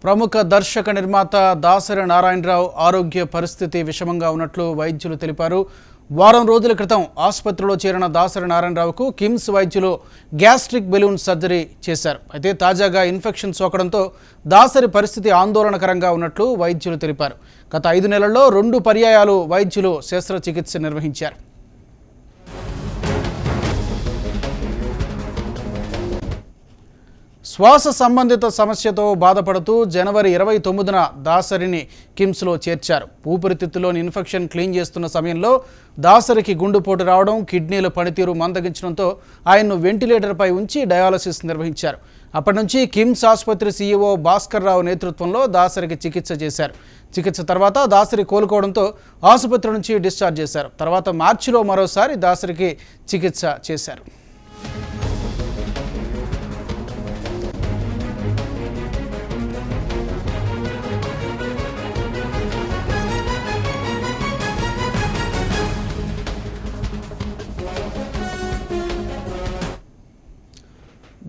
ప్రముఖ దర్శక నిర్మాత దాసరి నారాయణరావు ఆరోగ్య పరిస్థితి విషమంగా ఉన్నట్లు వైద్యులు తెలిపారు. వారం రోజుల క్రితం ఆసుపత్రిలో చేరిన దాసరి నారాయణరావుకు కిమ్స్ వైద్యులు గ్యాస్ట్రిక్ బెలూన్ సర్జరీ చేశారు. అయితే తాజాగా ఇన్ఫెక్షన్ సోకడంతో దాసరి పరిస్థితి ఆందోళనకరంగా ఉన్నట్లు వైద్యులు తెలిపారు. గత 5 నెలల్లో 2 పర్యాయాలు వైద్యులు శస్త్రచికిత్స నిర్వహించారు. శ్వాస సంబంధిత సమస్యతో బాధపడుతూ జనవరి 29న దాసరిని కిమ్స్లో చేర్చారు. ఊపిరితిత్తులోని ఇన్ఫెక్షన్ క్లీన్ చేస్తున్న సమయంలో దాసరికి గుండెపోటు రావడం, కిడ్నీల పనితీరు మందగించడంతో ఆయన్ను వెంటిలేటర్పై ఉంచి డయాలసిస్ నిర్వహించారు. అప్పటి నుంచి కిమ్స్ ఆసుపత్రి సీఈఓ భాస్కర్ రావు నేతృత్వంలో దాసరికి చికిత్స చేశారు. చికిత్స తర్వాత దాసరి కోలుకోవడంతో ఆసుపత్రి నుంచి డిశ్చార్జ్ చేశారు. తర్వాత మార్చిలో మరోసారి దాసరికి చికిత్స చేశారు.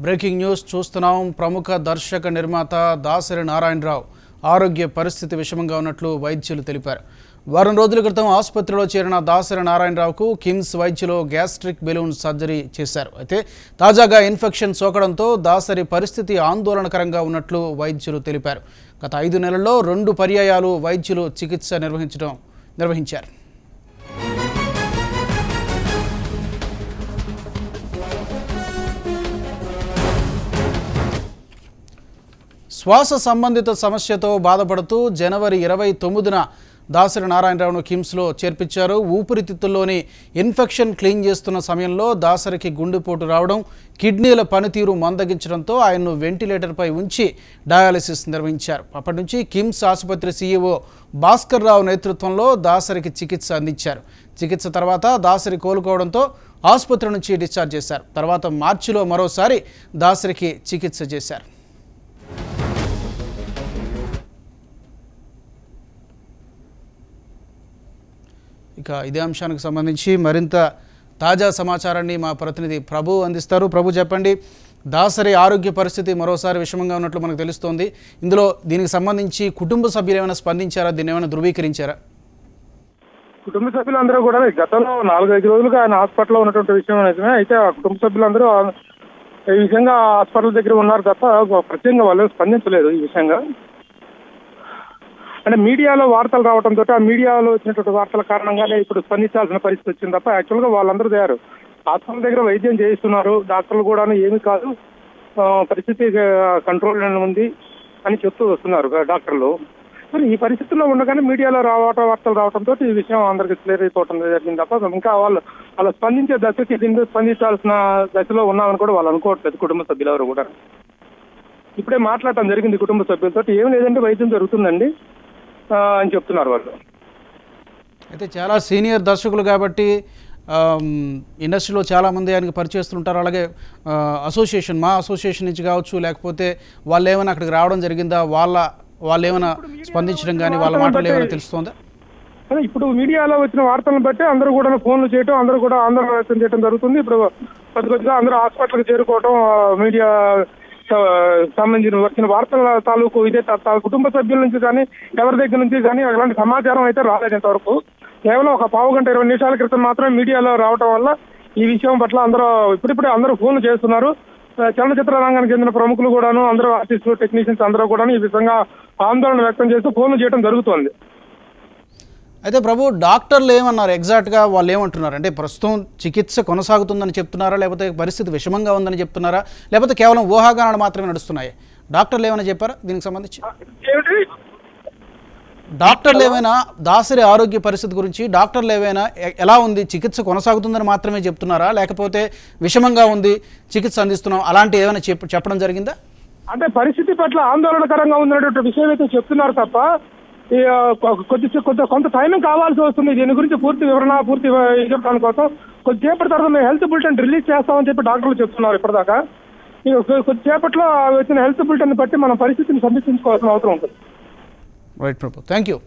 బ్రేకింగ్ న్యూస్ చూస్తున్నాం. ప్రముఖ దర్శక నిర్మాత దాసరి నారాయణరావు ఆరోగ్య పరిస్థితి విషమంగా ఉన్నట్లు వైద్యులు తెలిపారు. వారం రోజుల క్రితం ఆసుపత్రిలో చేరిన దాసరి నారాయణరావుకు కిమ్స్ వైద్యులు గ్యాస్ట్రిక్ బెలూన్ సర్జరీ చేశారు. అయితే తాజాగా ఇన్ఫెక్షన్ సోకడంతో దాసరి పరిస్థితి ఆందోళనకరంగా ఉన్నట్లు వైద్యులు తెలిపారు. గత 5 నెలల్లో 2 పర్యాయాలు వైద్యులు చికిత్స నిర్వహించారు. శ్వాస సంబంధిత సమస్యతో బాధపడుతూ జనవరి 29న దాసరి నారాయణరావును కిమ్స్లో చేర్పించారు. ఊపిరితిత్తుల్లోని ఇన్ఫెక్షన్ క్లీన్ చేస్తున్న సమయంలో దాసరికి గుండెపోటు రావడం, కిడ్నీల పనితీరు మందగించడంతో ఆయన్ను వెంటిలేటర్పై ఉంచి డయాలసిస్ నిర్వహించారు. అప్పటి నుంచి కిమ్స్ ఆసుపత్రి సీఈఓ భాస్కర్ రావు నేతృత్వంలో దాసరికి చికిత్స అందించారు. చికిత్స తర్వాత దాసరి కోలుకోవడంతో ఆసుపత్రి నుంచి డిశ్చార్జ్ చేశారు. తర్వాత మార్చిలో మరోసారి దాసరికి చికిత్స చేశారు. ఇక ఇదే అంశానికి సంబంధించి మరింత తాజా సమాచారాన్ని మా ప్రతినిధి ప్రభు అందిస్తారు. ప్రభు, చెప్పండి. దాసరి ఆరోగ్య పరిస్థితి మరోసారి విషమంగా ఉన్నట్లు మనకు తెలుస్తోంది. దీనికి సంబంధించి కుటుంబ సభ్యులు ఏమైనా స్పందించారా? దీన్ని ఏమైనా ధృవీకరించారా? కుటుంబ సభ్యులందరూ కూడా గతంలో 4-5 రోజులుగా ఆయన హాస్పిటల్లో ఉన్నటువంటి విషయం నిజమే. అయితే ఆ కుటుంబ సభ్యులందరూ ఈ విషయంగా హాస్పిటల్ దగ్గర ఉన్నారు తప్ప ప్రత్యేకంగా వాళ్ళు స్పందించలేదు ఈ విషయంగా. అంటే మీడియాలో వార్తలు రావడంతో ఆ మీడియాలో వచ్చినటువంటి వార్తల కారణంగానే ఇప్పుడు స్పందించాల్సిన పరిస్థితి వచ్చింది తప్ప యాక్చువల్గా వాళ్ళందరూ తయారు హాస్పిటల్ దగ్గర వైద్యం చేయిస్తున్నారు. డాక్టర్లు కూడా ఏమీ కాదు, పరిస్థితి కంట్రోల్ ఉంది అని చెప్తూ వస్తున్నారు డాక్టర్లు. మరి ఈ పరిస్థితుల్లో ఉండగానే మీడియాలో వార్తలు రావడంతో ఈ విషయం అందరికీ క్లియర్ అయిపోవడం జరిగింది తప్ప ఇంకా వాళ్ళు స్పందించే దశకి దీన్ని స్పందించాల్సిన దశలో ఉన్నామని కూడా వాళ్ళు అనుకోవట్లేదు. కుటుంబ సభ్యులు ఎవరు కూడా ఇప్పుడే మాట్లాడటం జరిగింది కుటుంబ సభ్యులతో. ఏం లేదంటే వైద్యం జరుగుతుందండి అని చెప్తున్నారు వాళ్ళు. అయితే చాలా సీనియర్ దర్శకులు కాబట్టి ఇండస్ట్రీలో చాలామంది ఆయనకి పరిచయిస్తుంటారు. అలాగే మా అసోసియేషన్ నుంచి కావచ్చు, లేకపోతే వాళ్ళు ఏమైనా అక్కడికి రావడం జరిగిందా, వాళ్ళు ఏమైనా స్పందించడం కానీ వాళ్ళ మాటలు ఏమైనా తెలుస్తుందా? ఇప్పుడు మీడియాలో వచ్చిన వార్తలను బట్టి అందరూ కూడా ఫోన్లు చేయడం, అందరూ కూడా ఆందోళన వ్యక్తం చేయడం జరుగుతుంది. ఇప్పుడు కొద్దిగా అందరూ హాస్పిటల్కి చేరుకోవడం, మీడియా సంబంధించిన వచ్చిన వార్తల తాలూకు ఇదే కుటుంబ సభ్యుల నుంచి కానీ ఎవరి దగ్గర నుంచి కానీ అలాంటి సమాచారం అయితే రాలేదు ఇంతవరకు. కేవలం ఒక 15 గంట 20 నిమిషాల క్రితం మాత్రమే మీడియాలో రావడం వల్ల ఈ విషయం పట్ల ఇప్పుడిప్పుడే అందరూ ఫోన్లు చేస్తున్నారు. చలనచిత్ర రంగానికి చెందిన ప్రముఖులు కూడాను, అందరూ ఆర్టిస్టులు, టెక్నీషియన్స్ అందరూ కూడా ఈ విధంగా ఆందోళన వ్యక్తం చేస్తూ ఫోన్లు చేయడం జరుగుతోంది. అయితే ప్రభు, డాక్టర్లు ఏమన్నారు ఎగ్జాక్ట్గా? వాళ్ళు ఏమంటున్నారు? అంటే ప్రస్తుతం చికిత్స కొనసాగుతుందని చెప్తున్నారా, లేకపోతే పరిస్థితి విషమంగా ఉందని చెప్తున్నారా, లేకపోతే కేవలం ఊహాగానాలు మాత్రమే నడుస్తున్నాయి? డాక్టర్లు ఏమైనా చెప్పారా దీనికి సంబంధించి? డాక్టర్లు ఏమైనా దాసరి ఆరోగ్య పరిస్థితి గురించి డాక్టర్లు ఏమైనా ఎలా ఉంది, చికిత్స కొనసాగుతుందని మాత్రమే చెప్తున్నారా, లేకపోతే విషమంగా ఉంది, చికిత్స అందిస్తున్నాం అలాంటి ఏమైనా చెప్పడం జరిగిందా? అంటే పరిస్థితి పట్ల ఆందోళనకరంగా ఉన్నటువంటి విషయం అయితే చెప్తున్నారు తప్ప కొంత టైమింగ్ కావాల్సి వస్తుంది. దీని గురించి పూర్తి వివరణ చెప్పడానికి కోసం కొద్దిసేపటి తర్వాత మేము హెల్త్ బులెటిన్ రిలీజ్ చేస్తామని చెప్పి డాక్టర్లు చెప్తున్నారు. ఇప్పటిదాకా కొద్దిసేపట్లో వచ్చిన హెల్త్ బులెటిన్ బట్టి మనం పరిస్థితిని సమీక్షించుకోవాల్సిన అవసరం ఉంటుంది. Right Prabhu, thank you.